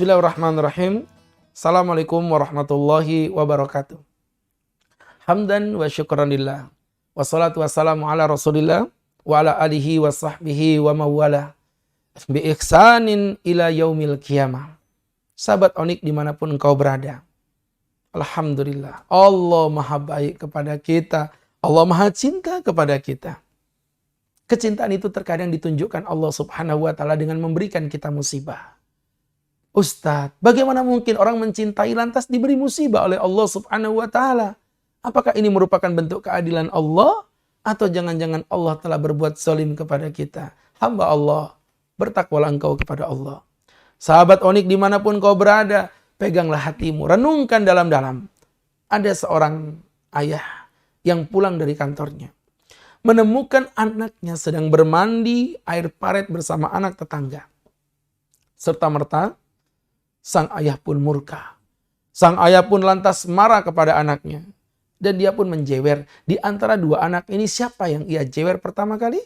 Bismillahirrahmanirrahim. Assalamualaikum warahmatullahi wabarakatuh. Hamdan wa syukranillah. Wassalatu wassalamu ala rasulillah wa ala alihi wa sahbihi wa mawala. Bi ihsanin ila yaumil qiyamah. Sahabat Onik dimanapun engkau berada. Alhamdulillah. Allah maha baik kepada kita. Allah maha cinta kepada kita. Kecintaan itu terkadang ditunjukkan Allah subhanahu wa ta'ala dengan memberikan kita musibah. Ustadz, bagaimana mungkin orang mencintai lantas diberi musibah oleh Allah subhanahu wa ta'ala? Apakah ini merupakan bentuk keadilan Allah? Atau jangan-jangan Allah telah berbuat zalim kepada kita? Hamba Allah, bertakwalah engkau kepada Allah. Sahabat Onik dimanapun kau berada, peganglah hatimu, renungkan dalam-dalam. Ada seorang ayah yang pulang dari kantornya, menemukan anaknya sedang bermandi air paret bersama anak tetangga. Serta-merta, sang ayah pun murka. Sang ayah pun lantas marah kepada anaknya. Dan dia pun menjewer. Di antara dua anak ini siapa yang ia jewer pertama kali?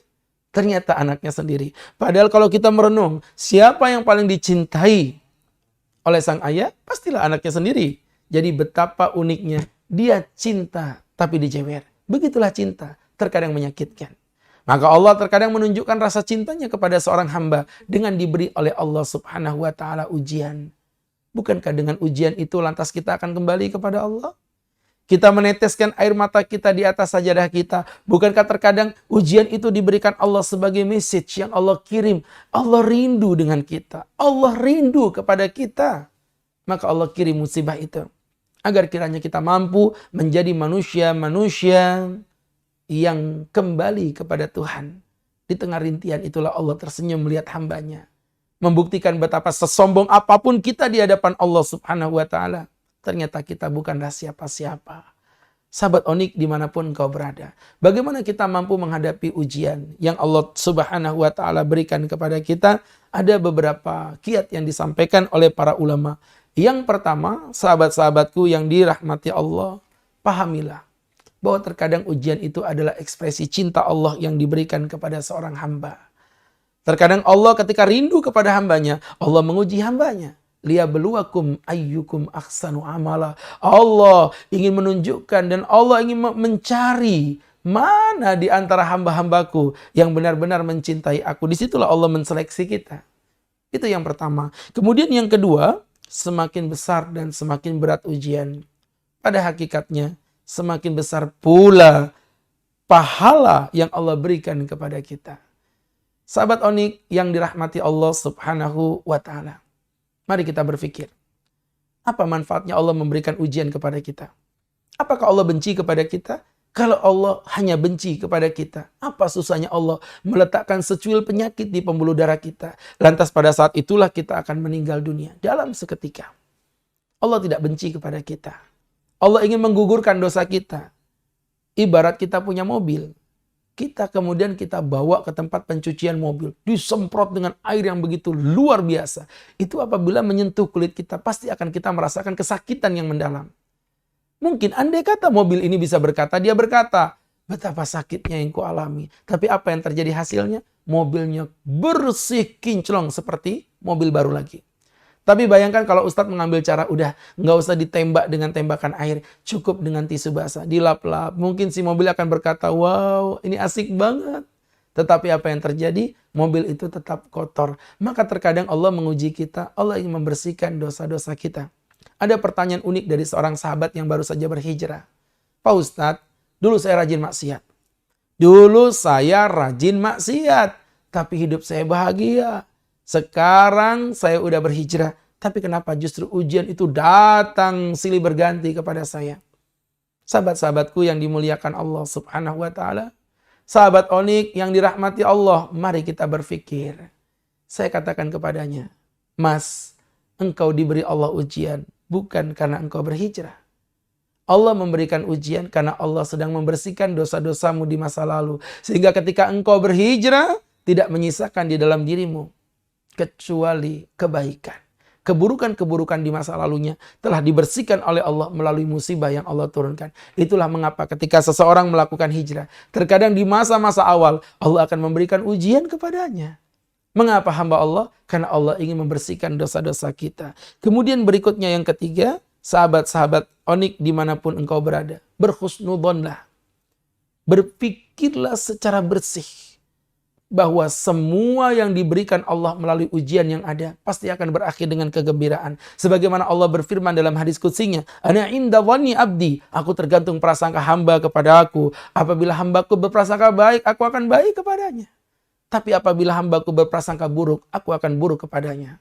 Ternyata anaknya sendiri. Padahal kalau kita merenung, siapa yang paling dicintai oleh sang ayah? Pastilah anaknya sendiri. Jadi betapa uniknya, dia cinta tapi dijewer. Begitulah cinta, terkadang menyakitkan. Maka Allah terkadang menunjukkan rasa cintanya kepada seorang hamba dengan diberi oleh Allah subhanahu wa ta'ala ujian. Bukankah dengan ujian itu lantas kita akan kembali kepada Allah? Kita meneteskan air mata kita di atas sajadah kita. Bukankah terkadang ujian itu diberikan Allah sebagai message yang Allah kirim? Allah rindu dengan kita. Allah rindu kepada kita. Maka Allah kirim musibah itu. Agar kiranya kita mampu menjadi manusia-manusia yang kembali kepada Tuhan. Di tengah rintihan itulah Allah tersenyum melihat hambanya. Membuktikan betapa sesombong apapun kita di hadapan Allah subhanahu wa ta'ala. Ternyata kita bukanlah siapa-siapa. Sahabat Onik dimanapun kau berada. Bagaimana kita mampu menghadapi ujian yang Allah subhanahu wa ta'ala berikan kepada kita. Ada beberapa kiat yang disampaikan oleh para ulama. Yang pertama, sahabat-sahabatku yang dirahmati Allah, pahamilah bahwa terkadang ujian itu adalah ekspresi cinta Allah yang diberikan kepada seorang hamba. Terkadang Allah ketika rindu kepada hambanya, Allah menguji hambanya. Liyabluwakum ayyukum ahsanu amala. Allah ingin menunjukkan dan Allah ingin mencari mana di antara hamba-hambaku yang benar-benar mencintai aku. Disitulah Allah menseleksi kita. Itu yang pertama. Kemudian yang kedua, semakin besar dan semakin berat ujian, pada hakikatnya semakin besar pula pahala yang Allah berikan kepada kita. Sahabat Onik yang dirahmati Allah subhanahu wa ta'ala. Mari kita berpikir. Apa manfaatnya Allah memberikan ujian kepada kita? Apakah Allah benci kepada kita? Kalau Allah hanya benci kepada kita, apa susahnya Allah meletakkan secuil penyakit di pembuluh darah kita? Lantas pada saat itulah kita akan meninggal dunia dalam seketika. Allah tidak benci kepada kita. Allah ingin menggugurkan dosa kita. Ibarat kita punya mobil. Kita kemudian kita bawa ke tempat pencucian mobil. Disemprot dengan air yang begitu luar biasa. Itu apabila menyentuh kulit kita, pasti akan kita merasakan kesakitan yang mendalam. Mungkin andai kata mobil ini bisa berkata, dia berkata, betapa sakitnya yang kualami. Tapi apa yang terjadi hasilnya? Mobilnya bersih kinclong seperti mobil baru lagi. Tapi bayangkan kalau Ustadz mengambil cara, udah nggak usah ditembak dengan tembakan air, cukup dengan tisu basah, dilap-lap. Mungkin si mobil akan berkata, wow ini asik banget. Tetapi apa yang terjadi? Mobil itu tetap kotor. Maka terkadang Allah menguji kita, Allah ingin membersihkan dosa-dosa kita. Ada pertanyaan unik dari seorang sahabat yang baru saja berhijrah. Pak Ustadz, dulu saya rajin maksiat. Tapi hidup saya bahagia. Sekarang saya udah berhijrah, tapi kenapa justru ujian itu datang silih berganti kepada saya? Sahabat-sahabatku yang dimuliakan Allah subhanahu wa ta'ala, sahabat Onik yang dirahmati Allah, mari kita berpikir. Saya katakan kepadanya, Mas, engkau diberi Allah ujian, bukan karena engkau berhijrah. Allah memberikan ujian karena Allah sedang membersihkan dosa-dosamu di masa lalu. Sehingga ketika engkau berhijrah, tidak menyisakan di dalam dirimu kecuali kebaikan. Keburukan-keburukan di masa lalunya telah dibersihkan oleh Allah melalui musibah yang Allah turunkan. Itulah mengapa ketika seseorang melakukan hijrah, terkadang di masa-masa awal Allah akan memberikan ujian kepadanya. Mengapa hamba Allah? Karena Allah ingin membersihkan dosa-dosa kita. Kemudian berikutnya yang ketiga, sahabat-sahabat Onik dimanapun engkau berada, berhusnudzonlah. Berpikirlah secara bersih bahwa semua yang diberikan Allah melalui ujian yang ada pasti akan berakhir dengan kegembiraan. Sebagaimana Allah berfirman dalam hadis qutsinya, "Ana inda dhanni abdi," aku tergantung prasangka hamba kepada aku. Apabila hambaku berprasangka baik, aku akan baik kepadanya. Tapi apabila hambaku berprasangka buruk, aku akan buruk kepadanya.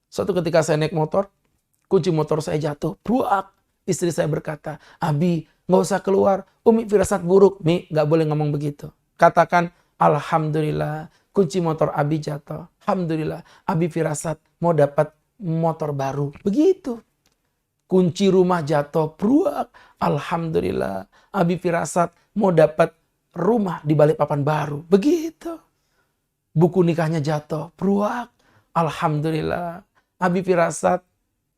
Suatu ketika saya naik motor, kunci motor saya jatuh, bruak. Istri saya berkata, "Abi, nggak usah keluar, Umi firasat buruk." Mi, nggak boleh ngomong begitu. Katakan, "Alhamdulillah, kunci motor Abi jatuh. Alhamdulillah, Abi firasat mau dapat motor baru." Begitu. Kunci rumah jatuh, bruak. Alhamdulillah, Abi firasat mau dapat rumah di Balikpapan baru. Begitu. Buku nikahnya jatuh, bruak. Alhamdulillah, Abi firasat,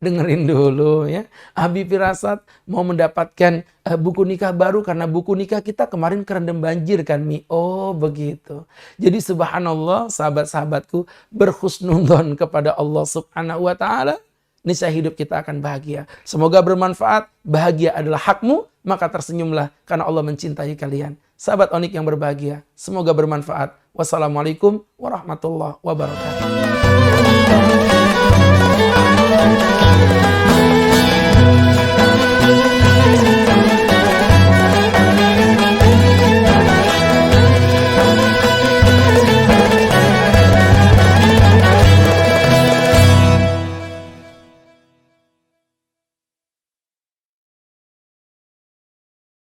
dengerin dulu ya. Abi firasat mau mendapatkan buku nikah baru karena buku nikah kita kemarin kerendam banjir kan, Mi. Oh begitu. Jadi subhanallah, sahabat-sahabatku, berhusnudzon kepada Allah subhanahu wa ta'ala. Niscaya hidup kita akan bahagia. Semoga bermanfaat. Bahagia adalah hakmu, maka tersenyumlah karena Allah mencintai kalian. Sahabat Onik yang berbahagia, semoga bermanfaat. Wassalamualaikum warahmatullahi wabarakatuh.